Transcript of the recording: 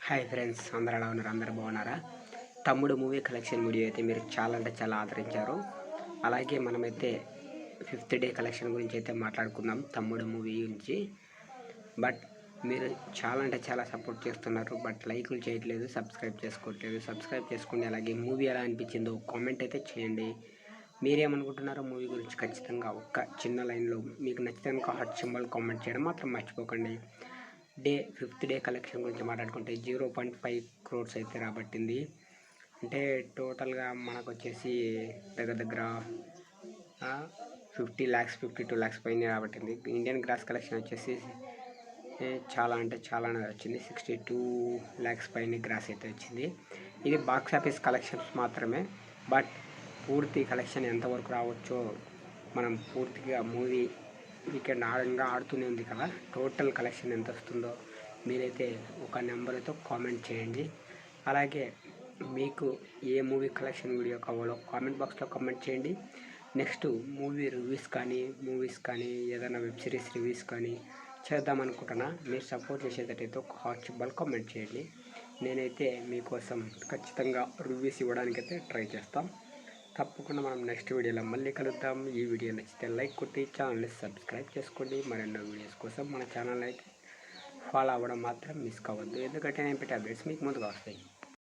Hi friends, అందరూ ఎలా ఉన్నారు? అందరూ బాగున్నారా? తమ్ముడు మూవీ కలెక్షన్ వీడియో అయితే మీరు చాలా అంటే చాలా ఆదరించారు. అలాగే మనమైతే 5th డే కలెక్షన్ గురించి అయితే మాట్లాడుకుందాం, తమ్ముడు మూవీ గురించి. బట్ మీరు చాలా అంటే చాలా సపోర్ట్ చేస్తున్నారు, బట్ లైకులు చేయట్లేదు, సబ్స్క్రైబ్ చేసుకోవట్లేదు. సబ్స్క్రైబ్ చేసుకోండి. అలాగే మూవీ ఎలా అనిపించిందో కామెంట్ అయితే చేయండి. మీరేమనుకుంటున్నారో మూవీ గురించి ఖచ్చితంగా ఒక్క చిన్న లైన్లో మీకు నచ్చితే హార్ట్ సింబల్ కామెంట్ చేయడం మాత్రం మర్చిపోకండి. 5th డే కలెక్షన్ గురించి మాట్లాడుకుంటే 0.5 crores అయితే రాబట్టింది. అంటే టోటల్గా మనకు వచ్చేసి దగ్గర 50 lakhs 52 lakhs పైన రాబట్టింది. ఇండియన్ గ్రాస్ కలెక్షన్ వచ్చేసి చాలా అంటే చాలా వచ్చింది. 62 lakhs పైన గ్రాస్ అయితే వచ్చింది. ఇది బాక్స్ ఆఫీస్ కలెక్షన్స్ మాత్రమే. బట్ పూర్తి కలెక్షన్ ఎంతవరకు రావచ్చో మనం పూర్తిగా మూవీ వీకెండ్ ఇంకా ఆడుతూనే ఉంది కదా, టోటల్ కలెక్షన్ ఎంత వస్తుందో మీరైతే ఒక నెంబర్తో కామెంట్ చేయండి. అలాగే మీకు ఏ మూవీ కలెక్షన్ వీడియో కావాలో కామెంట్ బాక్స్లో కామెంట్ చేయండి. నెక్స్ట్ మూవీ రివ్యూస్ కానీ ఏదైనా వెబ్ సిరీస్ రివ్యూస్ కానీ చేద్దామనుకుంటున్నా. మీరు సపోర్ట్ చేసేటట్టయితే ఒక హార్ట్ సింబల్ కామెంట్ చేయండి. నేనైతే మీకోసం ఖచ్చితంగా రివ్యూస్ ఇవ్వడానికైతే ట్రై చేస్తాం. తప్పకుండా మనం నెక్స్ట్ వీడియోలో మళ్ళీ కలుద్దాం. ఈ వీడియో నచ్చితే లైక్ కొట్టి ఛానల్ని సబ్స్క్రైబ్ చేసుకోండి. మరెన్నో వీడియోస్ కోసం మన ఛానల్ అయితే ఫాలో అవ్వడం మాత్రం మిస్ కావద్దు, ఎందుకంటే నేను పెట్టే అప్డేట్స్ మీకు ముందుగా వస్తాయి.